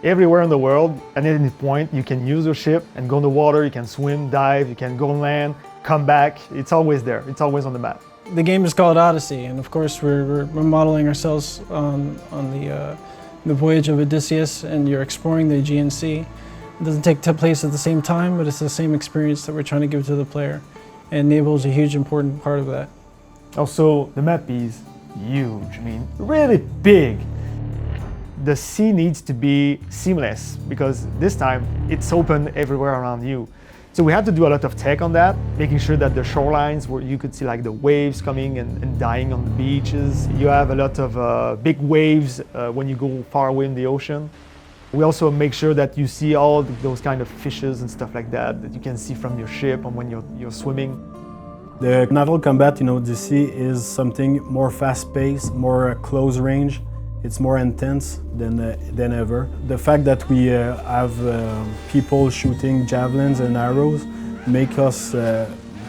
everywhere in the world. At any point, you can use your ship and go in the water, you can swim, dive, you can go on land, come back. It's always there, it's always on the map. The game is called Odyssey, and of course we're modeling ourselves on the voyage of Odysseus, and you're exploring the Aegean Sea. It doesn't take place at the same time, but it's the same experience that we're trying to give to the player. And Naval is a huge, important part of that. Also, the map is huge, I mean, really big. The sea needs to be seamless because this time it's open everywhere around you. So we had to do a lot of tech on that, making sure that the shorelines where you could see like the waves coming and dying on the beaches. You have a lot of big waves when you go far away in the ocean. We also make sure that you see all those kind of fishes and stuff like that you can see from your ship and when you're swimming. The naval combat in Odyssey is something more fast-paced, more close range. It's more intense than ever. The fact that we have people shooting javelins and arrows make us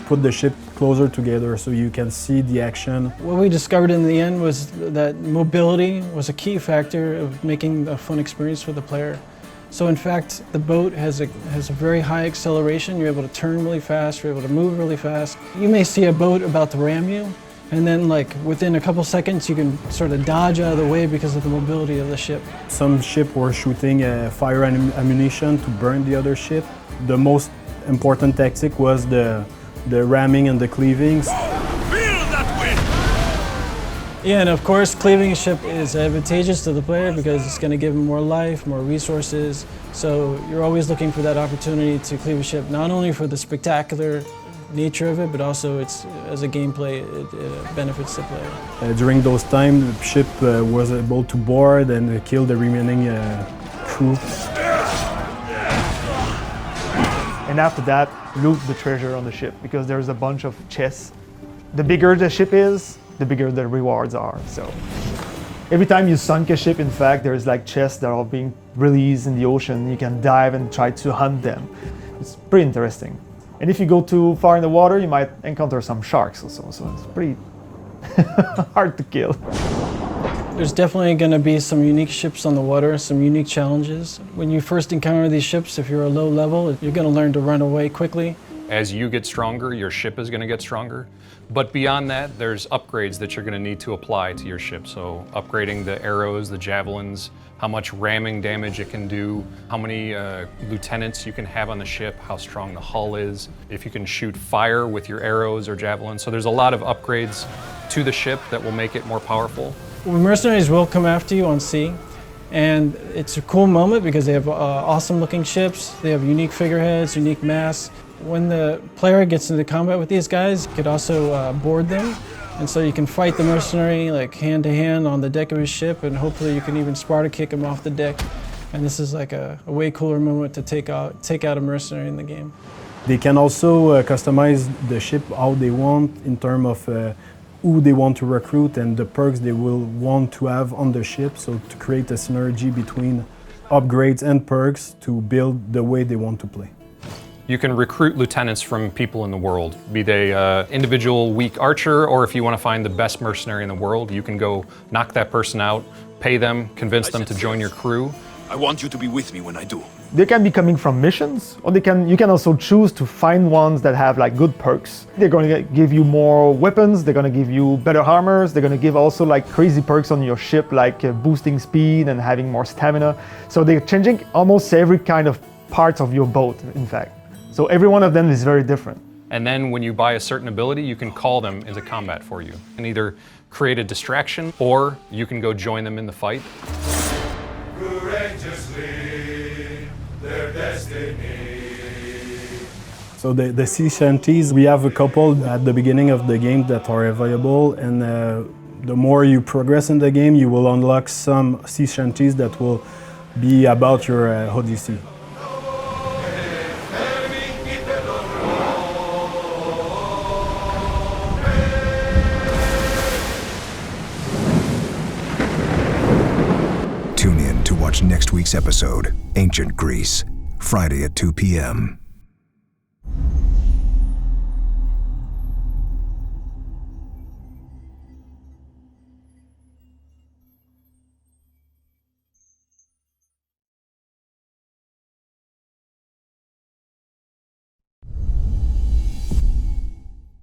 put the ship closer together so you can see the action. What we discovered in the end was that mobility was a key factor of making a fun experience for the player. So in fact, the boat has a very high acceleration. You're able to turn really fast, you're able to move really fast. You may see a boat about to ram you, and then like within a couple seconds you can sort of dodge out of the way because of the mobility of the ship. Some ships were shooting fire ammunition to burn the other ship. The most important tactic was the ramming and the cleavings. Yeah, and of course cleaving a ship is advantageous to the player because it's going to give him more life, more resources. So you're always looking for that opportunity to cleave a ship, not only for the spectacular nature of it, but also as a gameplay, it benefits the player. During those times, the ship was able to board and kill the remaining crew. And after that, loot the treasure on the ship because there's a bunch of chests. The bigger the ship is, the bigger the rewards are. So every time you sunk a ship, in fact, there's like chests that are being released in the ocean. You can dive and try to hunt them. It's pretty interesting. And if you go too far in the water, you might encounter some sharks also, so it's pretty hard to kill. There's definitely going to be some unique ships on the water, some unique challenges. When you first encounter these ships, if you're a low level, you're going to learn to run away quickly. As you get stronger, your ship is going to get stronger. But beyond that, there's upgrades that you're going to need to apply to your ship. So upgrading the arrows, the javelins, how much ramming damage it can do, how many lieutenants you can have on the ship, how strong the hull is, if you can shoot fire with your arrows or javelins. So there's a lot of upgrades to the ship that will make it more powerful. Mercenaries will come after you on sea, and it's a cool moment because they have awesome looking ships, they have unique figureheads, unique masts. When the player gets into combat with these guys, you could also board them. And so you can fight the mercenary like hand to hand on the deck of his ship, and hopefully you can even Sparta kick him off the deck. And this is like a way cooler moment to take out a mercenary in the game. They can also customize the ship how they want in terms of who they want to recruit and the perks they will want to have on the ship, so to create a synergy between upgrades and perks to build the way they want to play. You can recruit lieutenants from people in the world, be they individual weak archer, or if you want to find the best mercenary in the world, you can go knock that person out, pay them, convince them to join your crew. I want you to be with me when I do. They can be coming from missions, or you can also choose to find ones that have like good perks. They're going to give you more weapons, they're going to give you better armors, they're going to give also like crazy perks on your ship, like boosting speed and having more stamina. So they're changing almost every kind of part of your boat, in fact. So every one of them is very different. And then when you buy a certain ability, you can call them into combat for you and either create a distraction or you can go join them in the fight. Courageously, their destiny. So the sea shanties, we have a couple at the beginning of the game that are available, and the more you progress in the game, you will unlock some sea shanties that will be about your Odyssey. Tune in to watch next week's episode, Ancient Greece, Friday at 2 p.m.